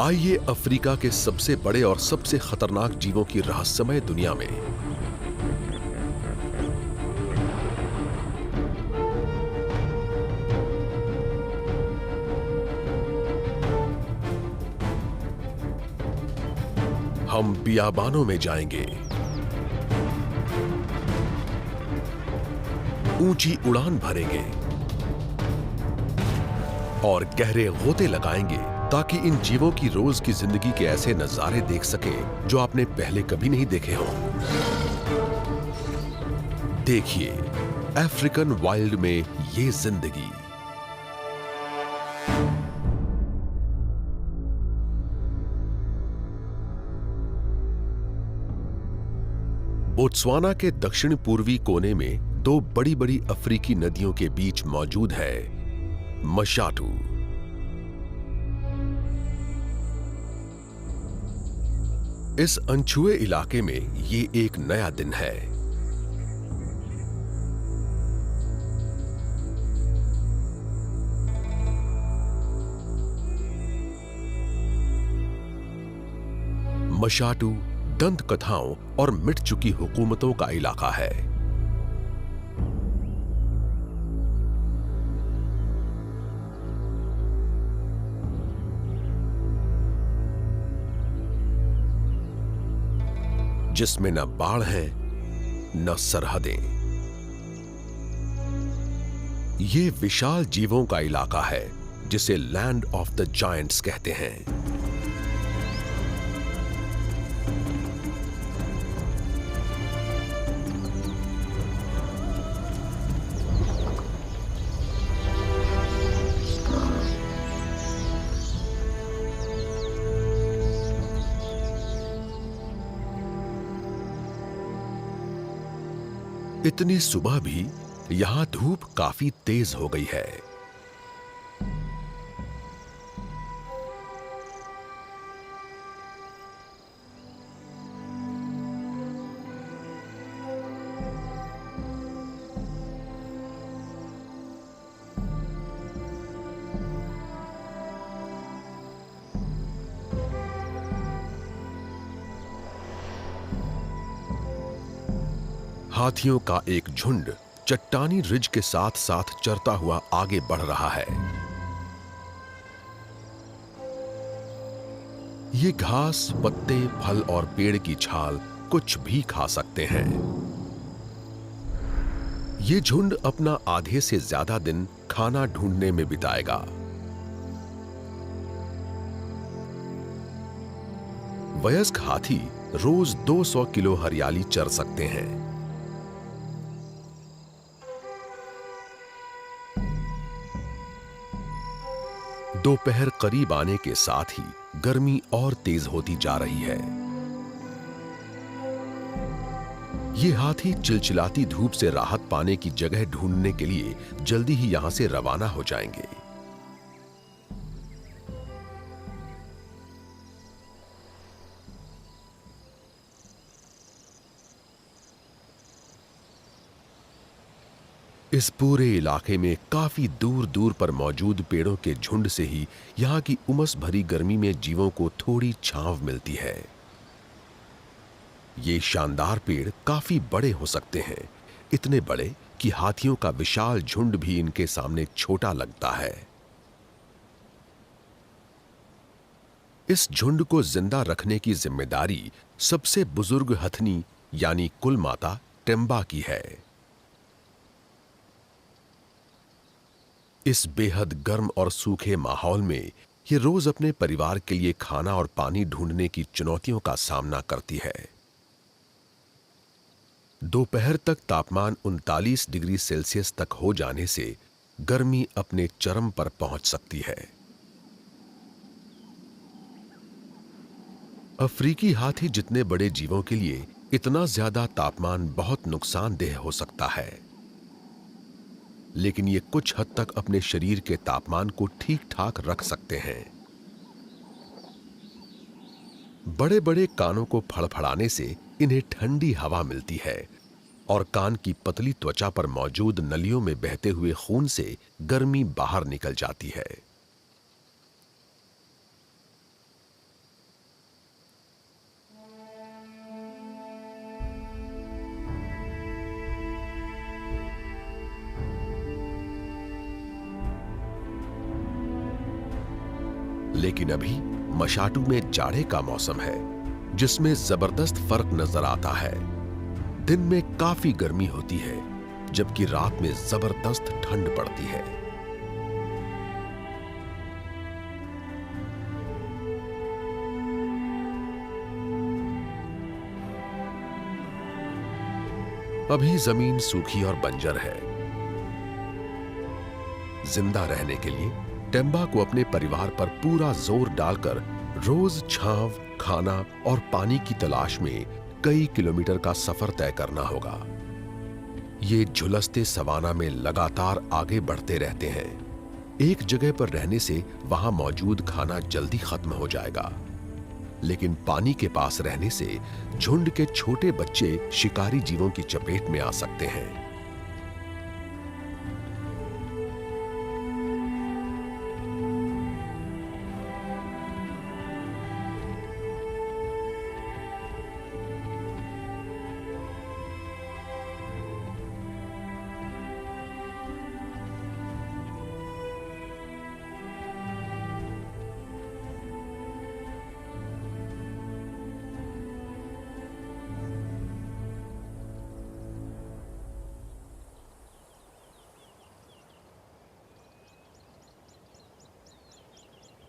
आइए अफ्रीका के सबसे बड़े और सबसे खतरनाक जीवों की रहस्यमय दुनिया में हम बियाबानों में जाएंगे, ऊंची उड़ान भरेंगे और गहरे गोते लगाएंगे ताकि इन जीवों की रोज की जिंदगी के ऐसे नजारे देख सके जो आपने पहले कभी नहीं देखे हों। देखिए अफ्रीकन वाइल्ड में ये जिंदगी। बोत्सवाना के दक्षिण पूर्वी कोने में दो बड़ी बड़ी अफ्रीकी नदियों के बीच मौजूद है मशाटू। इस अनछुए इलाके में ये एक नया दिन है। मशाटू दंत कथाओं और मिट चुकी हुकूमतों का इलाका है। जिसमें न बाढ़ है न सरहदें। ये विशाल जीवों का इलाका है जिसे लैंड ऑफ द जायंट्स कहते हैं। इतनी सुबह भी यहां धूप काफी तेज हो गई है। हाथियों का एक झुंड चट्टानी रिज के साथ साथ चरता हुआ आगे बढ़ रहा है। ये घास, पत्ते, फल और पेड़ की छाल कुछ भी खा सकते हैं। ये झुंड अपना आधे से ज्यादा दिन खाना ढूंढने में बिताएगा। वयस्क हाथी रोज 200 किलो हरियाली चर सकते हैं। दोपहर करीब आने के साथ ही गर्मी और तेज होती जा रही है। ये हाथी चिलचिलाती धूप से राहत पाने की जगह ढूंढने के लिए जल्दी ही यहां से रवाना हो जाएंगे। इस पूरे इलाके में काफी दूर दूर पर मौजूद पेड़ों के झुंड से ही यहां की उमस भरी गर्मी में जीवों को थोड़ी छांव मिलती है। ये शानदार पेड़ काफी बड़े हो सकते हैं, इतने बड़े कि हाथियों का विशाल झुंड भी इनके सामने छोटा लगता है। इस झुंड को जिंदा रखने की जिम्मेदारी सबसे बुजुर्ग हथनी यानी कुल माता टेम्बा की है। इस बेहद गर्म और सूखे माहौल में ये रोज अपने परिवार के लिए खाना और पानी ढूंढने की चुनौतियों का सामना करती है। दोपहर तक तापमान 39 डिग्री सेल्सियस तक हो जाने से गर्मी अपने चरम पर पहुंच सकती है। अफ्रीकी हाथी जितने बड़े जीवों के लिए इतना ज्यादा तापमान बहुत नुकसानदेह हो सकता है, लेकिन ये कुछ हद तक अपने शरीर के तापमान को ठीक ठाक रख सकते हैं। बड़े बड़े कानों को फड़फड़ाने से इन्हें ठंडी हवा मिलती है और कान की पतली त्वचा पर मौजूद नलियों में बहते हुए खून से गर्मी बाहर निकल जाती है। लेकिन अभी मशाटू में जाड़े का मौसम है, जिसमें जबरदस्त फर्क नजर आता है। दिन में काफी गर्मी होती है, जबकि रात में जबरदस्त ठंड पड़ती है। अभी जमीन सूखी और बंजर है। जिंदा रहने के लिए टेम्बा को अपने परिवार पर पूरा जोर डालकर रोज छांव, खाना और पानी की तलाश में कई किलोमीटर का सफर तय करना होगा। ये झुलसते सवाना में लगातार आगे बढ़ते रहते हैं। एक जगह पर रहने से वहां मौजूद खाना जल्दी खत्म हो जाएगा, लेकिन पानी के पास रहने से झुंड के छोटे बच्चे शिकारी जीवों की चपेट में आ सकते हैं।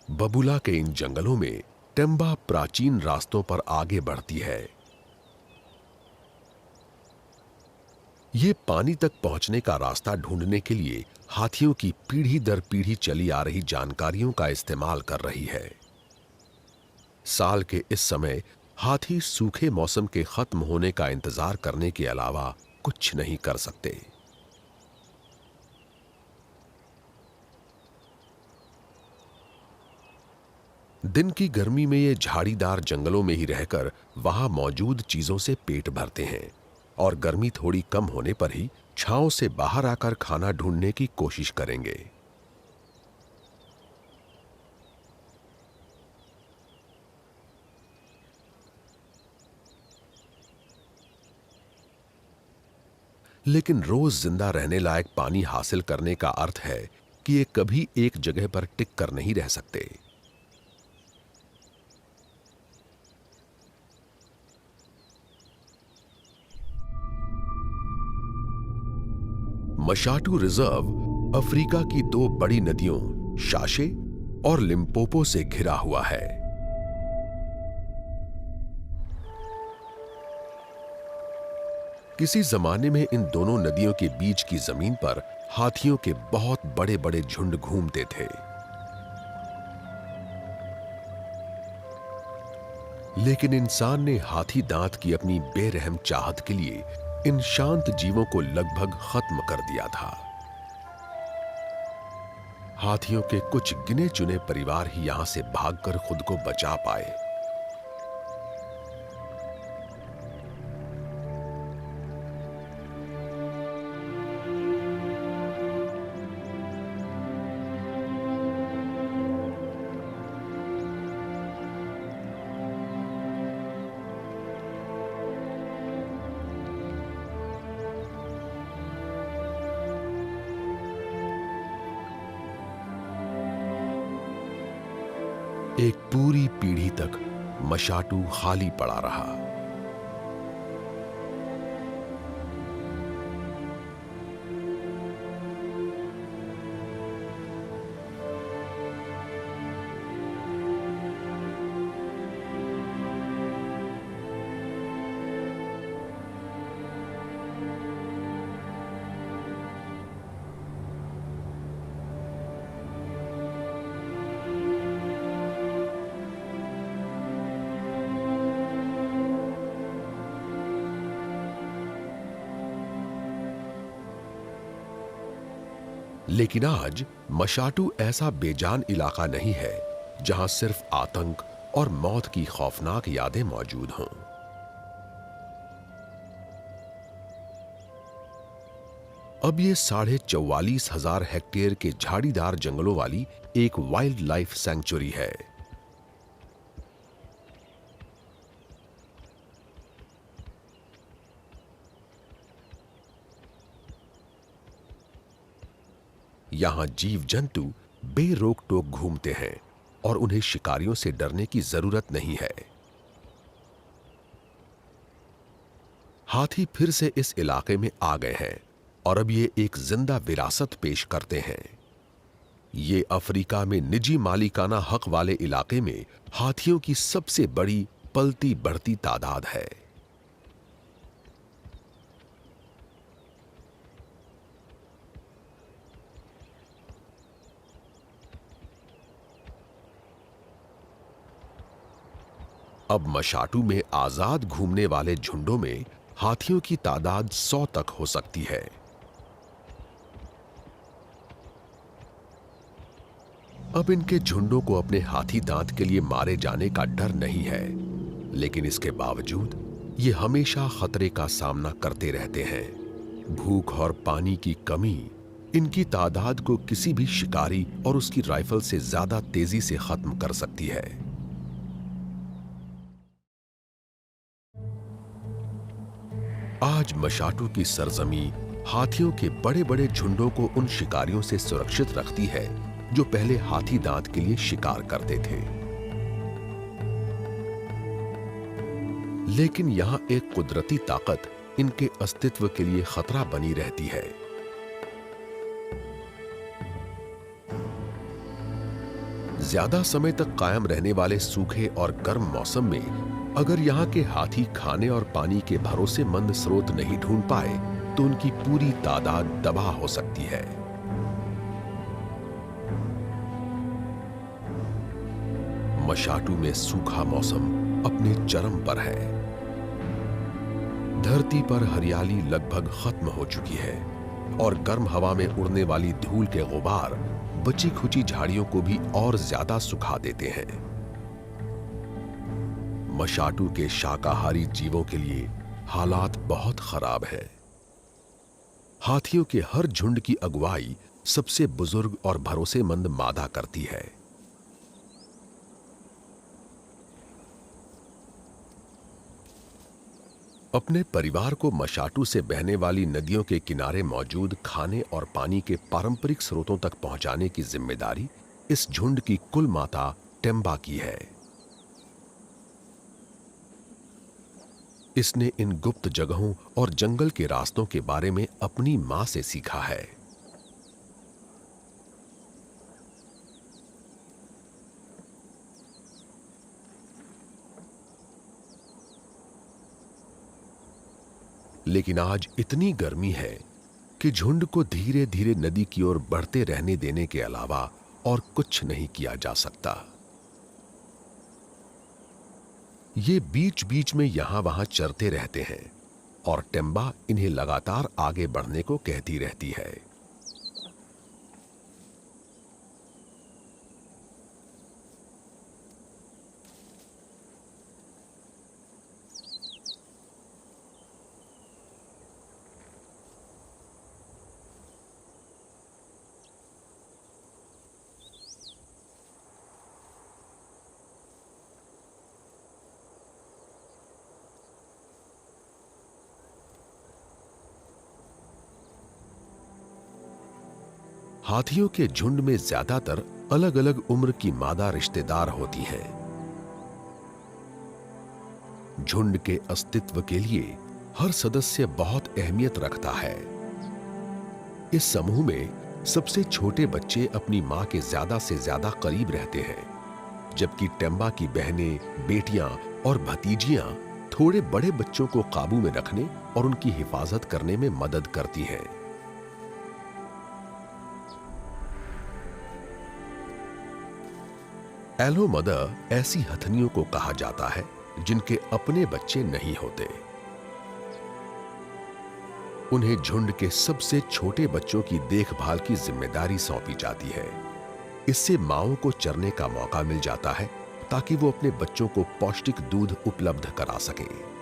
बबुला के इन जंगलों में टेम्बा प्राचीन रास्तों पर आगे बढ़ती है। ये पानी तक पहुंचने का रास्ता ढूंढने के लिए हाथियों की पीढ़ी दर पीढ़ी चली आ रही जानकारियों का इस्तेमाल कर रही है। साल के इस समय हाथी सूखे मौसम के खत्म होने का इंतजार करने के अलावा कुछ नहीं कर सकते। दिन की गर्मी में ये झाड़ीदार जंगलों में ही रहकर वहां मौजूद चीजों से पेट भरते हैं और गर्मी थोड़ी कम होने पर ही छांव से बाहर आकर खाना ढूंढने की कोशिश करेंगे। लेकिन रोज जिंदा रहने लायक पानी हासिल करने का अर्थ है कि ये कभी एक जगह पर टिक कर नहीं रह सकते। मशाटू रिजर्व अफ्रीका की दो बड़ी नदियों शाशे और लिम्पोपो से घिरा हुआ है। किसी जमाने में इन दोनों नदियों के बीच की जमीन पर हाथियों के बहुत बड़े बड़े झुंड घूमते थे। लेकिन इंसान ने हाथी दांत की अपनी बेरहम चाहत के लिए इन शांत जीवों को लगभग खत्म कर दिया था। हाथियों के कुछ गिने चुने परिवार ही यहां से भागकर खुद को बचा पाए। एक पूरी पीढ़ी तक मशाटू खाली पड़ा रहा। लेकिन आज मशाटू ऐसा बेजान इलाका नहीं है जहां सिर्फ आतंक और मौत की खौफनाक यादें मौजूद हों। अब ये 44,500 हेक्टेयर के झाड़ीदार जंगलों वाली एक वाइल्ड लाइफ सैंक्चुरी है। यहां जीव जंतु बेरोक टोक घूमते हैं और उन्हें शिकारियों से डरने की जरूरत नहीं है। हाथी फिर से इस इलाके में आ गए हैं और अब ये एक जिंदा विरासत पेश करते हैं। ये अफ्रीका में निजी मालिकाना हक वाले इलाके में हाथियों की सबसे बड़ी पलती बढ़ती तादाद है। अब मशाटू में आजाद घूमने वाले झुंडों में हाथियों की तादाद 100 तक हो सकती है। अब इनके झुंडों को अपने हाथी दांत के लिए मारे जाने का डर नहीं है, लेकिन इसके बावजूद ये हमेशा खतरे का सामना करते रहते हैं। भूख और पानी की कमी इनकी तादाद को किसी भी शिकारी और उसकी राइफल से ज्यादा तेजी से खत्म कर सकती है। आज मशाटू की सरजमी हाथियों के बड़े बड़े झुंडों को उन शिकारियों से सुरक्षित रखती है जो पहले हाथी दांत के लिए शिकार करते थे। लेकिन यहां एक कुदरती ताकत इनके अस्तित्व के लिए खतरा बनी रहती है। ज्यादा समय तक कायम रहने वाले सूखे और गर्म मौसम में अगर यहाँ के हाथी खाने और पानी के भरोसेमंद स्रोत नहीं ढूंढ पाए तो उनकी पूरी तादाद तबाह हो सकती है। मशाटू में सूखा मौसम अपने चरम पर है। धरती पर हरियाली लगभग खत्म हो चुकी है और गर्म हवा में उड़ने वाली धूल के गुबार बची खुची झाड़ियों को भी और ज्यादा सुखा देते हैं। मशाटू के शाकाहारी जीवों के लिए हालात बहुत खराब है। हाथियों के हर झुंड की अगुवाई सबसे बुजुर्ग और भरोसेमंद मादा करती है। अपने परिवार को मशाटू से बहने वाली नदियों के किनारे मौजूद खाने और पानी के पारंपरिक स्रोतों तक पहुंचाने की जिम्मेदारी इस झुंड की कुल माता टेम्बा की है। इसने इन गुप्त जगहों और जंगल के रास्तों के बारे में अपनी मां से सीखा है। लेकिन आज इतनी गर्मी है कि झुंड को धीरे धीरे नदी की ओर बढ़ते रहने देने के अलावा और कुछ नहीं किया जा सकता। ये बीच बीच में यहां वहां चरते रहते हैं और टेम्बा इन्हें लगातार आगे बढ़ने को कहती रहती है। हाथियों के झुंड में ज्यादातर अलग अलग उम्र की मादा रिश्तेदार होती हैं। झुंड के अस्तित्व के लिए हर सदस्य बहुत अहमियत रखता है। इस समूह में सबसे छोटे बच्चे अपनी मां के ज्यादा से ज्यादा करीब रहते हैं, जबकि टेम्बा की बहनें, बेटियां और भतीजियां थोड़े बड़े बच्चों को काबू में रखने और उनकी हिफाजत करने में मदद करती हैं। एलो मदर ऐसी हथनियों को कहा जाता है जिनके अपने बच्चे नहीं होते। उन्हें झुंड के सबसे छोटे बच्चों की देखभाल की जिम्मेदारी सौंपी जाती है। इससे मांओं को चरने का मौका मिल जाता है ताकि वो अपने बच्चों को पौष्टिक दूध उपलब्ध करा सकें।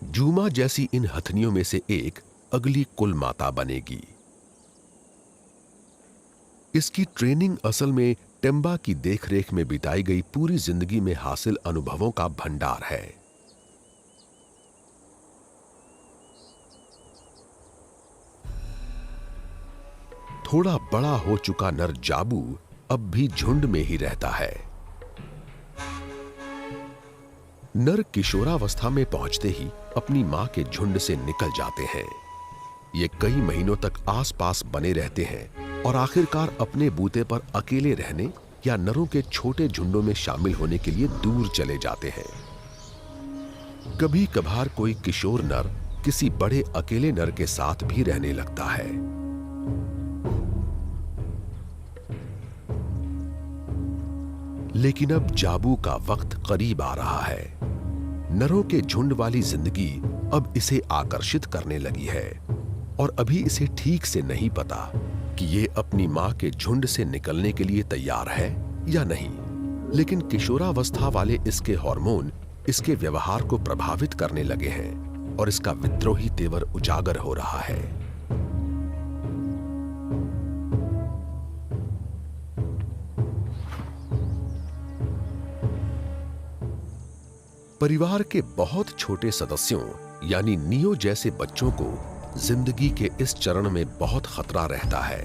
जूमा जैसी इन हथनियों में से एक अगली कुल माता बनेगी। इसकी ट्रेनिंग असल में टेम्बा की देखरेख में बिताई गई पूरी जिंदगी में हासिल अनुभवों का भंडार है। थोड़ा बड़ा हो चुका नर जाबू अब भी झुंड में ही रहता है। नर किशोरावस्था में पहुंचते ही अपनी मां के झुंड से निकल जाते हैं। ये कई महीनों तक आसपास बने रहते हैं और आखिरकार अपने बूते पर अकेले रहने या नरों के छोटे झुंडों में शामिल होने के लिए दूर चले जाते हैं। कभी कभार कोई किशोर नर किसी बड़े अकेले नर के साथ भी रहने लगता है। लेकिन अब जाबू का वक्त करीब आ रहा है। नरों के झुंड वाली जिंदगी अब इसे आकर्षित करने लगी है और अभी इसे ठीक से नहीं पता कि ये अपनी मां के झुंड से निकलने के लिए तैयार है या नहीं। लेकिन किशोरावस्था वाले इसके हार्मोन इसके व्यवहार को प्रभावित करने लगे हैं और इसका विद्रोही तेवर उजागर हो रहा है। परिवार के बहुत छोटे सदस्यों यानी नियो जैसे बच्चों को जिंदगी के इस चरण में बहुत खतरा रहता है।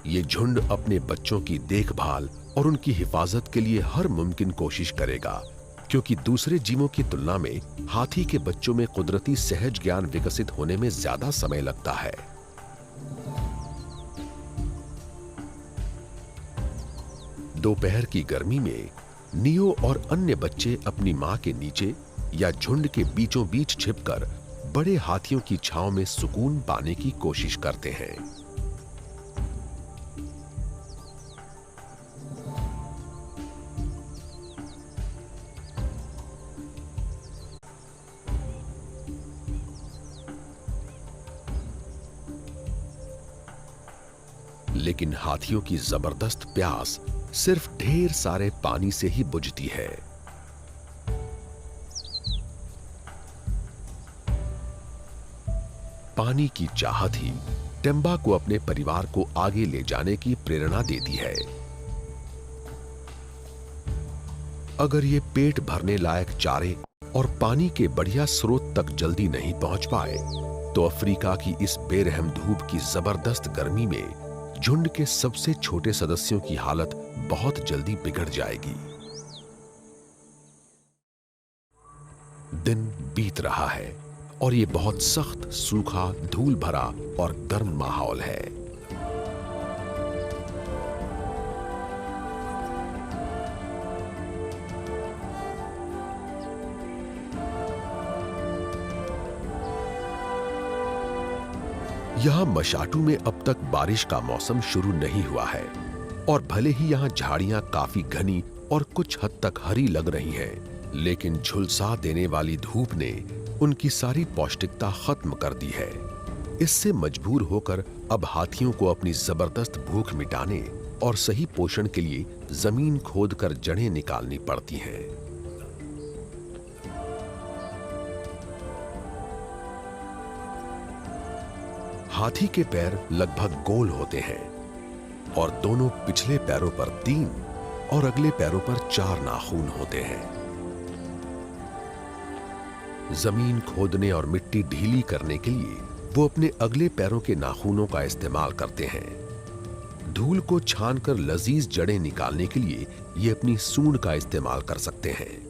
ये झुंड अपने बच्चों की देखभाल और उनकी हिफाजत के लिए हर मुमकिन कोशिश करेगा, क्योंकि दूसरे जीवों की तुलना में हाथी के बच्चों में कुदरती सहज ज्ञान विकसित होने में ज्यादा समय लगता है। दोपहर की गर्मी में नियो और अन्य बच्चे अपनी मां के नीचे या झुंड के बीचों बीच छिपकर बड़े हाथियों की छांव में सुकून पाने की कोशिश करते हैं। लेकिन हाथियों की जबरदस्त प्यास सिर्फ ढेर सारे पानी से ही बुझती है। पानी की चाहत ही टेम्बा को अपने परिवार को आगे ले जाने की प्रेरणा देती है। अगर ये पेट भरने लायक चारे और पानी के बढ़िया स्रोत तक जल्दी नहीं पहुंच पाए तो अफ्रीका की इस बेरहम धूप की जबरदस्त गर्मी में झुंड के सबसे छोटे सदस्यों की हालत बहुत जल्दी बिगड़ जाएगी। दिन बीत रहा है और ये बहुत सख्त, सूखा, धूल भरा और गर्म माहौल है। यहां मशाटू में अब तक बारिश का मौसम शुरू नहीं हुआ है और भले ही यहां झाड़ियां काफी घनी और कुछ हद तक हरी लग रही हैं, लेकिन झुलसा देने वाली धूप ने उनकी सारी पौष्टिकता खत्म कर दी है। इससे मजबूर होकर अब हाथियों को अपनी जबरदस्त भूख मिटाने और सही पोषण के लिए जमीन खोदकर जड़ें निकालनी पड़ती हैं। हाथी के पैर लगभग गोल होते हैं और दोनों पिछले पैरों पर 3 और अगले पैरों पर 4 नाखून होते हैं। जमीन खोदने और मिट्टी ढीली करने के लिए वो अपने अगले पैरों के नाखूनों का इस्तेमाल करते हैं। धूल को छानकर लजीज जड़ें निकालने के लिए ये अपनी सूंड का इस्तेमाल कर सकते हैं।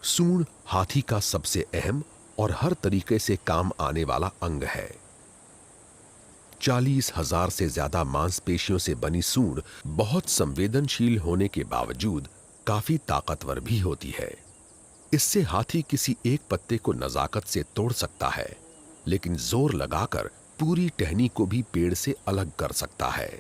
सूंड हाथी का सबसे अहम और हर तरीके से काम आने वाला अंग है। 40,000 से ज्यादा मांसपेशियों से बनी सूंड बहुत संवेदनशील होने के बावजूद काफी ताकतवर भी होती है। इससे हाथी किसी एक पत्ते को नजाकत से तोड़ सकता है, लेकिन जोर लगाकर पूरी टहनी को भी पेड़ से अलग कर सकता है।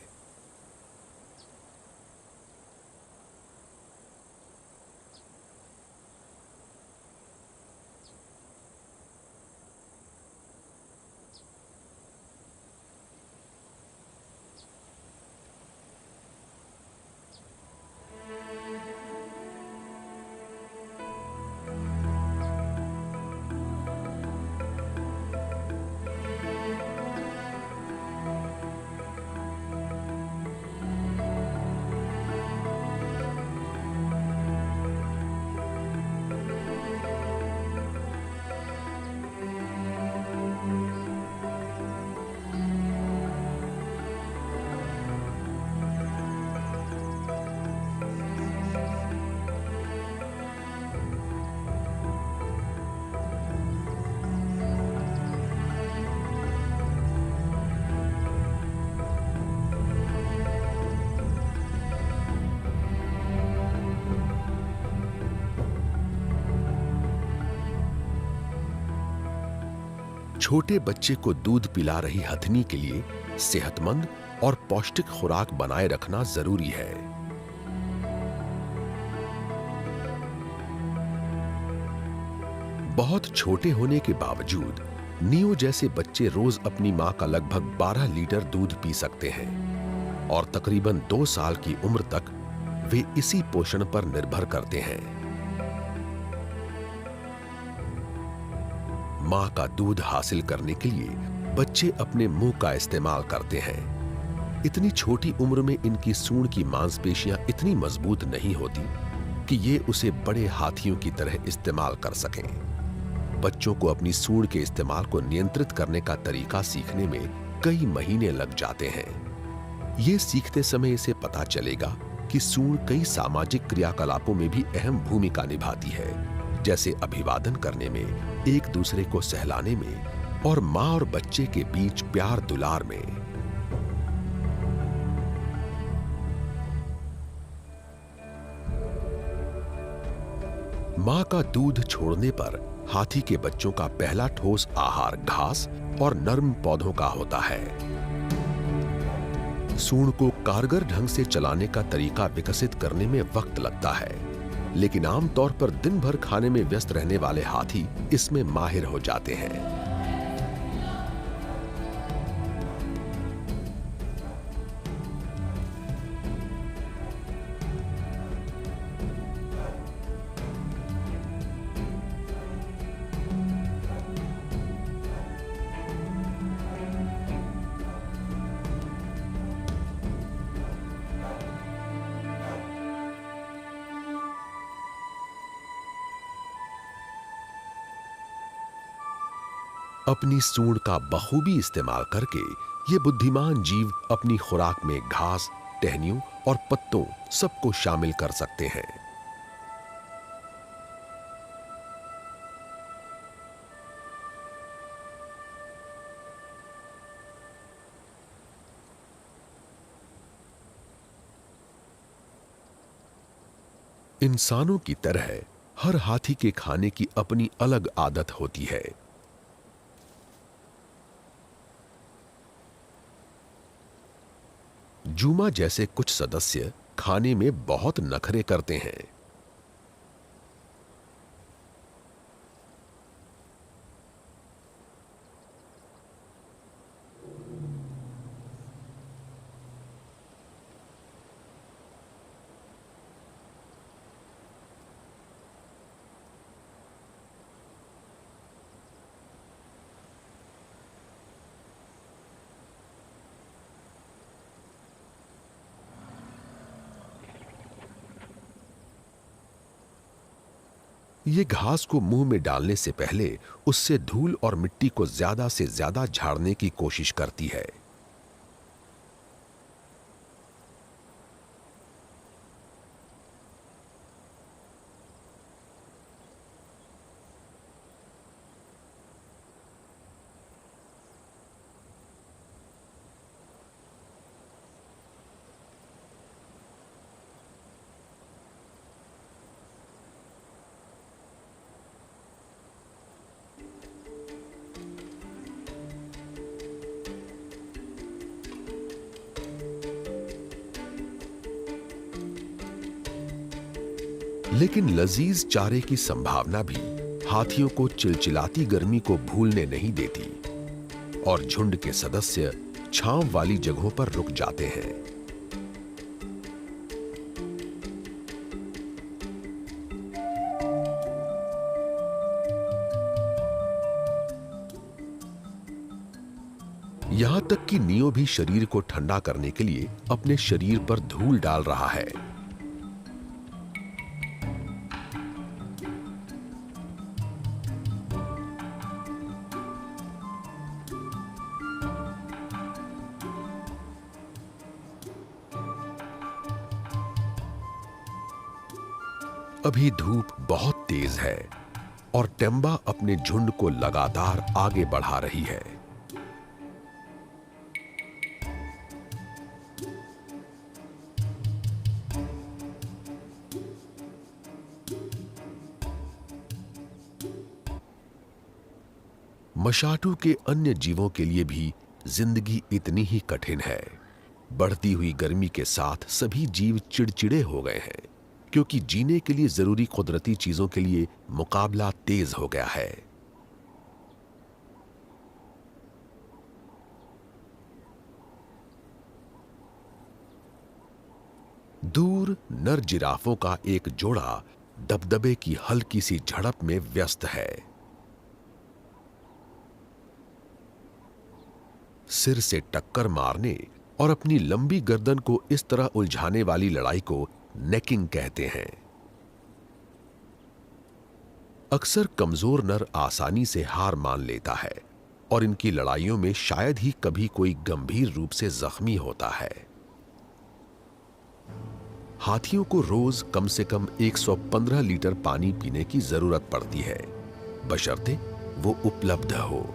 छोटे बच्चे को दूध पिला रही हथनी के लिए सेहतमंद और पौष्टिक खुराक बनाए रखना जरूरी है। बहुत छोटे होने के बावजूद नियो जैसे बच्चे रोज अपनी मां का लगभग 12 लीटर दूध पी सकते हैं और तकरीबन 2 साल की उम्र तक वे इसी पोषण पर निर्भर करते हैं। मां का दूध हासिल करने के लिए बच्चे अपने मुंह का इस्तेमाल करते हैं। इतनी छोटी उम्र में इनकी सूंड की मांसपेशियां इतनी मजबूत नहीं होती कि ये उसे बड़े हाथियों की तरह इस्तेमाल कर सकें। बच्चों को अपनी सूंड के इस्तेमाल को नियंत्रित करने का तरीका सीखने में कई महीने लग जाते हैं। ये सीखते समय इसे पता चलेगा कि सूंड कई सामाजिक क्रियाकलापों में भी अहम भूमिका निभाती है, जैसे अभिवादन करने में, एक दूसरे को सहलाने में और मां और बच्चे के बीच प्यार दुलार में। मां का दूध छोड़ने पर हाथी के बच्चों का पहला ठोस आहार घास और नर्म पौधों का होता है। सूंड को कारगर ढंग से चलाने का तरीका विकसित करने में वक्त लगता है, लेकिन आमतौर पर दिन भर खाने में व्यस्त रहने वाले हाथी इसमें माहिर हो जाते हैं। अपनी सूंड का बखूबी इस्तेमाल करके ये बुद्धिमान जीव अपनी खुराक में घास, टहनियों और पत्तों सबको शामिल कर सकते हैं। इंसानों की तरह हर हाथी के खाने की अपनी अलग आदत होती है। जूमा जैसे कुछ सदस्य खाने में बहुत नखरे करते हैं। ये घास को मुंह में डालने से पहले उससे धूल और मिट्टी को ज्यादा से ज्यादा झाड़ने की कोशिश करती है। लेकिन लजीज चारे की संभावना भी हाथियों को चिलचिलाती गर्मी को भूलने नहीं देती और झुंड के सदस्य छांव वाली जगहों पर रुक जाते हैं। यहां तक कि नियो भी शरीर को ठंडा करने के लिए अपने शरीर पर धूल डाल रहा है। अभी धूप बहुत तेज है और टेम्बा अपने झुंड को लगातार आगे बढ़ा रही है। मशाटू के अन्य जीवों के लिए भी जिंदगी इतनी ही कठिन है। बढ़ती हुई गर्मी के साथ सभी जीव चिड़चिड़े हो गए हैं, क्योंकि जीने के लिए जरूरी कुदरती चीजों के लिए मुकाबला तेज हो गया है। दूर नर जिराफों का एक जोड़ा दबदबे की हल्की सी झड़प में व्यस्त है। सिर से टक्कर मारने और अपनी लंबी गर्दन को इस तरह उलझाने वाली लड़ाई को नेकिंग कहते हैं। अक्सर कमजोर नर आसानी से हार मान लेता है और इनकी लड़ाइयों में शायद ही कभी कोई गंभीर रूप से जख्मी होता है। हाथियों को रोज कम से कम 115 लीटर पानी पीने की जरूरत पड़ती है, बशर्ते वो उपलब्ध हो।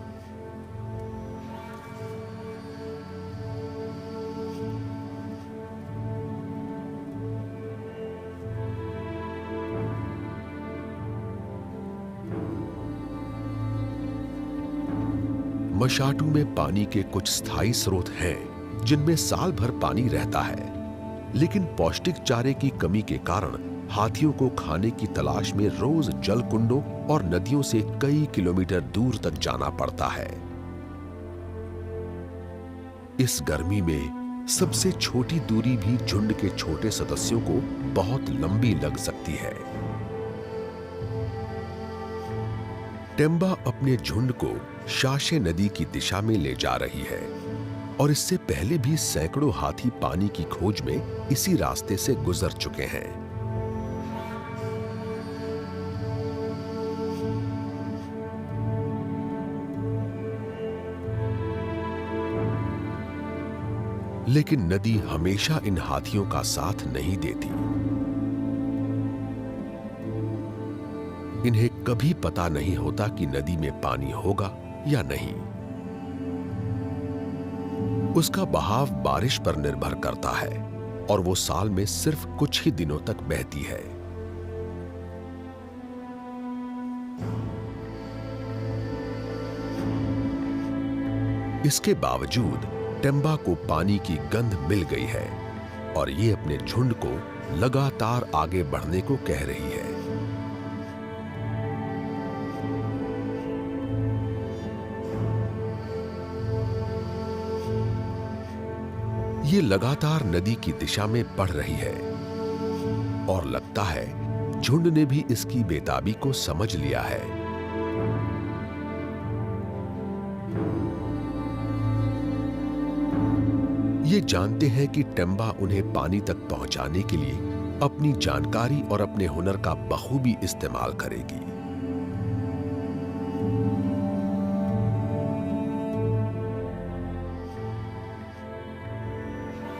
मशाटू में पानी के कुछ स्थायी स्रोत हैं जिनमें साल भर पानी रहता है, लेकिन पौष्टिक चारे की कमी के कारण हाथियों को खाने की तलाश में रोज जल कुंडों और नदियों से कई किलोमीटर दूर तक जाना पड़ता है। इस गर्मी में सबसे छोटी दूरी भी झुंड के छोटे सदस्यों को बहुत लंबी लग सकती है। टेम्बा अपने झुंड को शाशे नदी की दिशा में ले जा रही है और इससे पहले भी सैकड़ों हाथी पानी की खोज में इसी रास्ते से गुजर चुके हैं। लेकिन नदी हमेशा इन हाथियों का साथ नहीं देती। इन्हें कभी पता नहीं होता कि नदी में पानी होगा या नहीं। उसका बहाव बारिश पर निर्भर करता है और वो साल में सिर्फ कुछ ही दिनों तक बहती है। इसके बावजूद टेम्बा को पानी की गंध मिल गई है और ये अपने झुंड को लगातार आगे बढ़ने को कह रही है। ये लगातार नदी की दिशा में बढ़ रही है और लगता है झुंड ने भी इसकी बेताबी को समझ लिया है। ये जानते हैं कि टेम्बा उन्हें पानी तक पहुंचाने के लिए अपनी जानकारी और अपने हुनर का बखूबी इस्तेमाल करेगी।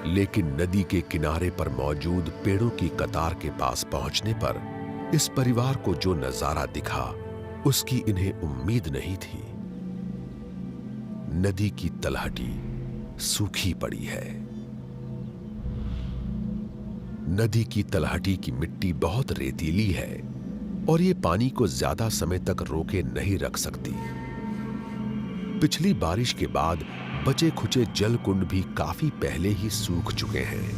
लेकिन नदी के किनारे पर मौजूद पेड़ों की कतार के पास पहुंचने पर इस परिवार को जो नजारा दिखा उसकी इन्हें उम्मीद नहीं थी। नदी की तलहटी सूखी पड़ी है। नदी की तलहटी की मिट्टी बहुत रेतीली है और ये पानी को ज्यादा समय तक रोके नहीं रख सकती। पिछली बारिश के बाद बचे खुचे जल कुंड भी काफी पहले ही सूख चुके हैं।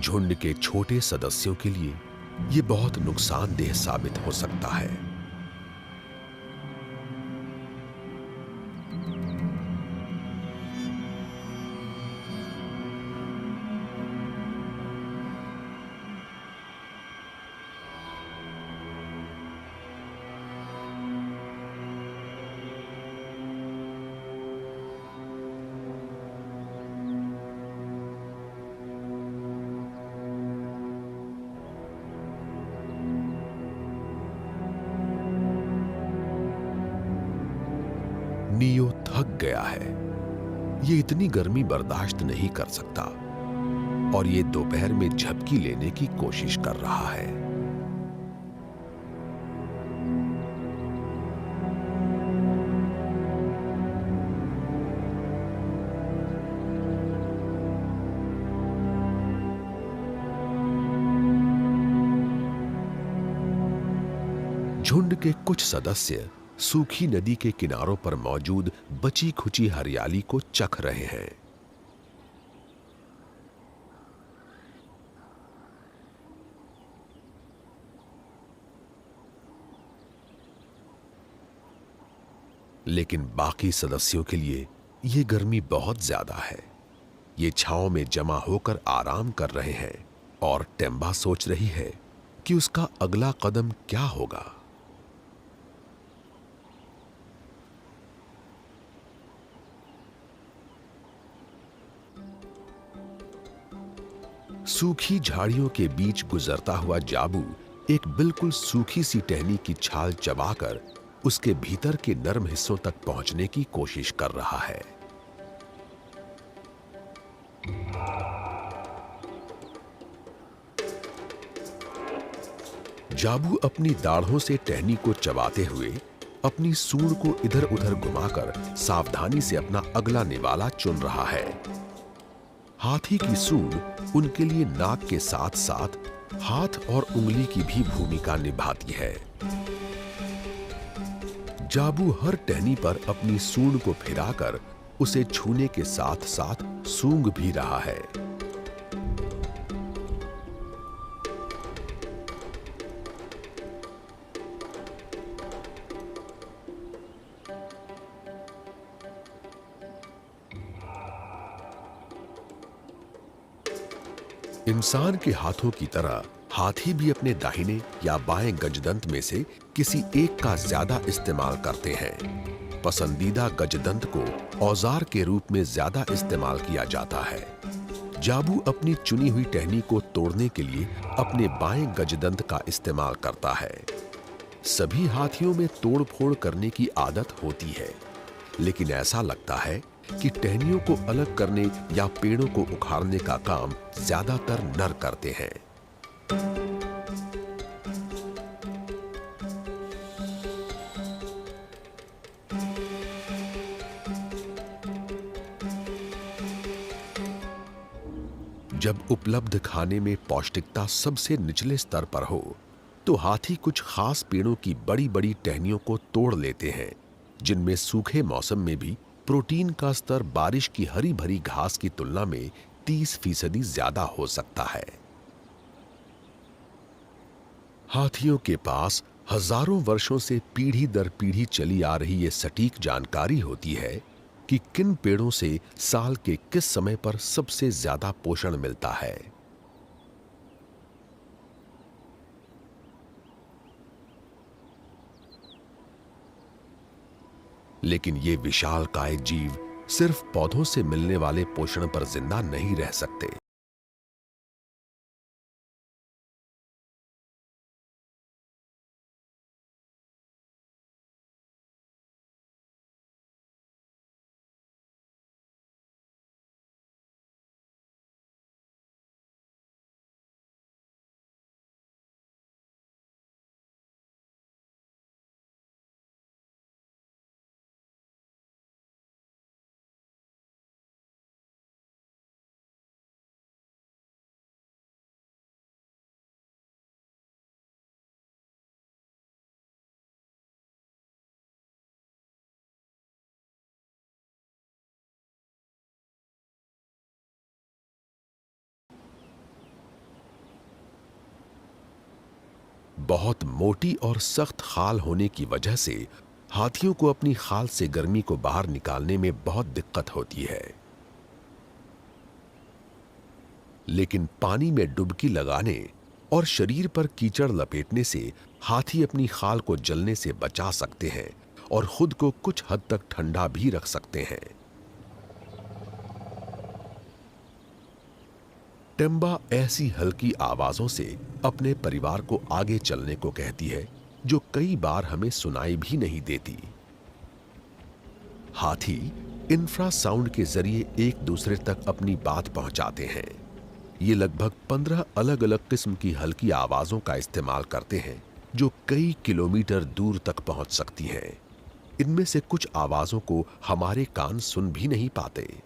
झुंड के छोटे सदस्यों के लिए यह बहुत नुकसानदेह साबित हो सकता है। नियो थक गया है। ये इतनी गर्मी बर्दाश्त नहीं कर सकता और ये दोपहर में झपकी लेने की कोशिश कर रहा है। झुंड के कुछ सदस्य सूखी नदी के किनारों पर मौजूद बची खुची हरियाली को चख रहे हैं। लेकिन बाकी सदस्यों के लिए ये गर्मी बहुत ज्यादा है। ये छांव में जमा होकर आराम कर रहे हैं और टेम्बा सोच रही है कि उसका अगला कदम क्या होगा। सूखी झाड़ियों के बीच गुजरता हुआ जाबू एक बिल्कुल सूखी सी टहनी की छाल चबाकर उसके भीतर के नर्म हिस्सों तक पहुंचने की कोशिश कर रहा है। जाबू अपनी दाढ़ों से टहनी को चबाते हुए अपनी सूंड को इधर उधर घुमाकर सावधानी से अपना अगला निवाला चुन रहा है। हाथी की सूंड उनके लिए नाक के साथ साथ हाथ और उंगली की भी भूमिका निभाती है। जाबू हर टहनी पर अपनी सूंड को फिराकर उसे छूने के साथ साथ सूंघ भी रहा है। इंसान के हाथों की तरह हाथी भी अपने दाहिने या बाएं गजदंत में से किसी एक का ज्यादा इस्तेमाल करते हैं। पसंदीदा गजदंत को औजार के रूप में ज्यादा इस्तेमाल किया जाता है। जाबू अपनी चुनी हुई टहनी को तोड़ने के लिए अपने बाएं गजदंत का इस्तेमाल करता है। सभी हाथियों में तोड़-फोड़ करने की आदत होती है, लेकिन ऐसा लगता है कि टहनियों को अलग करने या पेड़ों को उखाड़ने का काम ज्यादातर नर करते हैं। जब उपलब्ध खाने में पौष्टिकता सबसे निचले स्तर पर हो, तो हाथी कुछ खास पेड़ों की बड़ी-बड़ी टहनियों को तोड़ लेते हैं, जिनमें सूखे मौसम में भी प्रोटीन का स्तर बारिश की हरी भरी घास की तुलना में 30% ज्यादा हो सकता है। हाथियों के पास हजारों वर्षों से पीढ़ी दर पीढ़ी चली आ रही ये सटीक जानकारी होती है कि किन पेड़ों से साल के किस समय पर सबसे ज्यादा पोषण मिलता है। लेकिन ये विशालकाय जीव सिर्फ पौधों से मिलने वाले पोषण पर जिंदा नहीं रह सकते। बहुत मोटी और सख्त खाल होने की वजह से हाथियों को अपनी खाल से गर्मी को बाहर निकालने में बहुत दिक्कत होती है। लेकिन पानी में डुबकी लगाने और शरीर पर कीचड़ लपेटने से हाथी अपनी खाल को जलने से बचा सकते हैं और खुद को कुछ हद तक ठंडा भी रख सकते हैं। टेम्बा ऐसी हल्की आवाजों से अपने परिवार को आगे चलने को कहती है जो कई बार हमें सुनाई भी नहीं देती। हाथी इंफ्रासाउंड के जरिए एक दूसरे तक अपनी बात पहुंचाते हैं। ये लगभग 15 अलग-अलग किस्म की हल्की आवाजों का इस्तेमाल करते हैं जो कई किलोमीटर दूर तक पहुंच सकती हैं। इनमें से कुछ आवाजों को हमारे कान सुन भी नहीं पाते।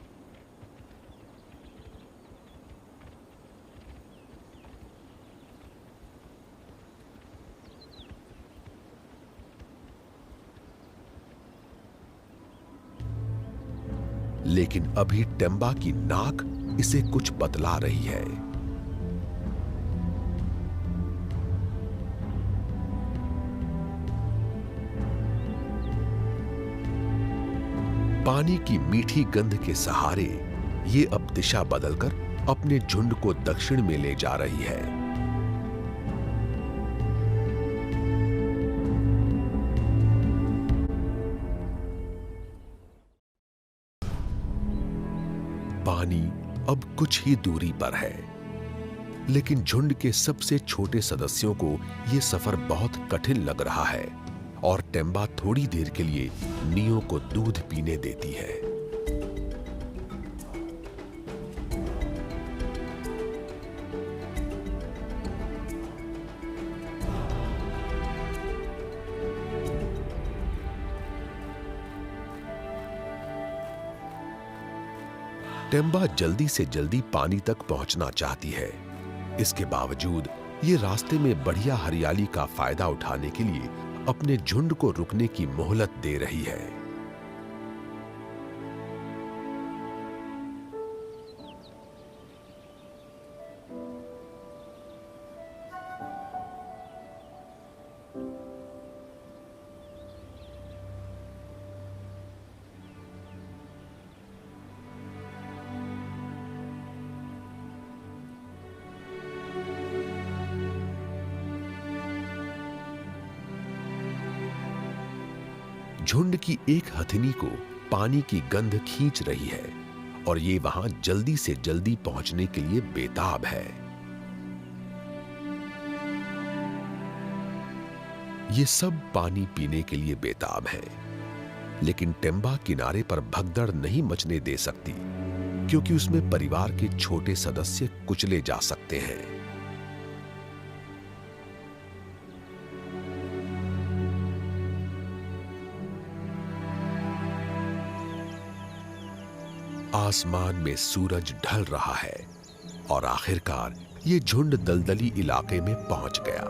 लेकिन अभी टेम्बा की नाक इसे कुछ बतला रही है। पानी की मीठी गंध के सहारे ये अब दिशा बदलकर अपने झुंड को दक्षिण में ले जा रही है। पानी अब कुछ ही दूरी पर है, लेकिन झुंड के सबसे छोटे सदस्यों को यह सफर बहुत कठिन लग रहा है और टेम्बा थोड़ी देर के लिए नियो को दूध पीने देती है। टेम्बा जल्दी से जल्दी पानी तक पहुंचना चाहती है। इसके बावजूद ये रास्ते में बढ़िया हरियाली का फायदा उठाने के लिए अपने झुंड को रुकने की मोहलत दे रही है। झुंड की एक हथिनी को पानी की गंध खींच रही है और ये वहां जल्दी से जल्दी पहुंचने के लिए बेताब है। ये सब पानी पीने के लिए बेताब है, लेकिन टेम्बा किनारे पर भगदड़ नहीं मचने दे सकती, क्योंकि उसमें परिवार के छोटे सदस्य कुचले जा सकते हैं। आसमान में सूरज ढल रहा है और आखिरकार ये झुंड दलदली इलाके में पहुंच गया।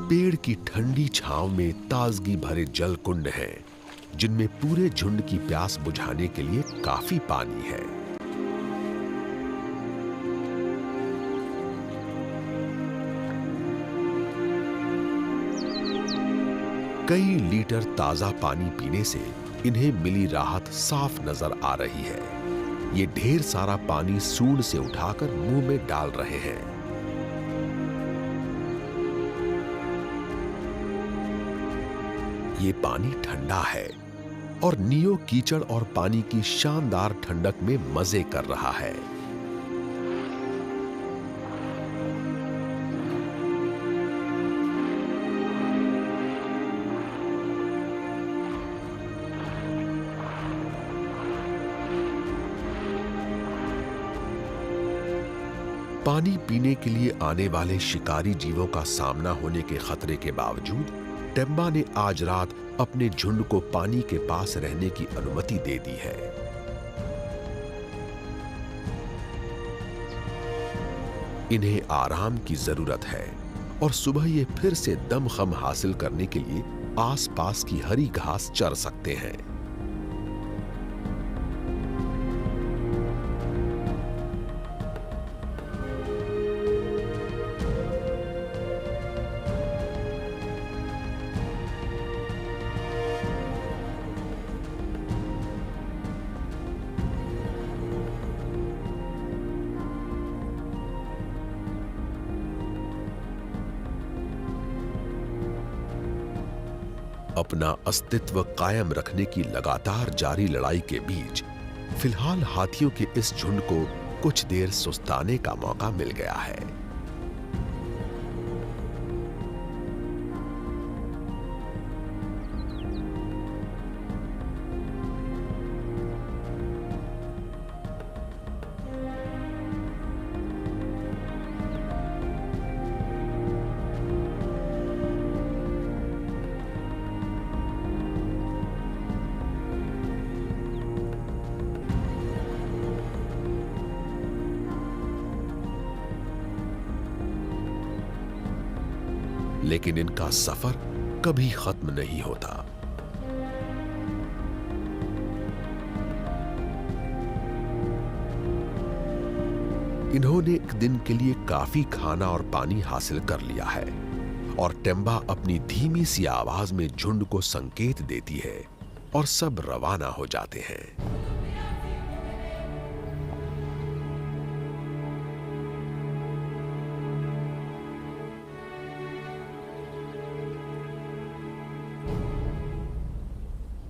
पेड़ की ठंडी छांव में ताजगी भरे जल कुंड हैं, जिनमें पूरे झुंड की प्यास बुझाने के लिए काफी पानी है। कई लीटर ताजा पानी पीने से इन्हें मिली राहत साफ नजर आ रही है। ये ढेर सारा पानी सूंड से उठाकर मुंह में डाल रहे हैं। ये पानी ठंडा है और नियो कीचड़ और पानी की शानदार ठंडक में मजे कर रहा है। पानी पीने के लिए आने वाले शिकारी जीवों का सामना होने के खतरे के बावजूद टेम्बा ने आज रात अपने झुंड को पानी के पास रहने की अनुमति दे दी है। इन्हें आराम की जरूरत है और सुबह ये फिर से दमखम हासिल करने के लिए आसपास की हरी घास चर सकते हैं। अपना अस्तित्व कायम रखने की लगातार जारी लड़ाई के बीच फिलहाल हाथियों के इस झुंड को कुछ देर सुस्ताने का मौका मिल गया है। लेकिन इनका सफर कभी खत्म नहीं होता। इन्होंने एक दिन के लिए काफी खाना और पानी हासिल कर लिया है और टेम्बा अपनी धीमी सी आवाज में झुंड को संकेत देती है और सब रवाना हो जाते हैं।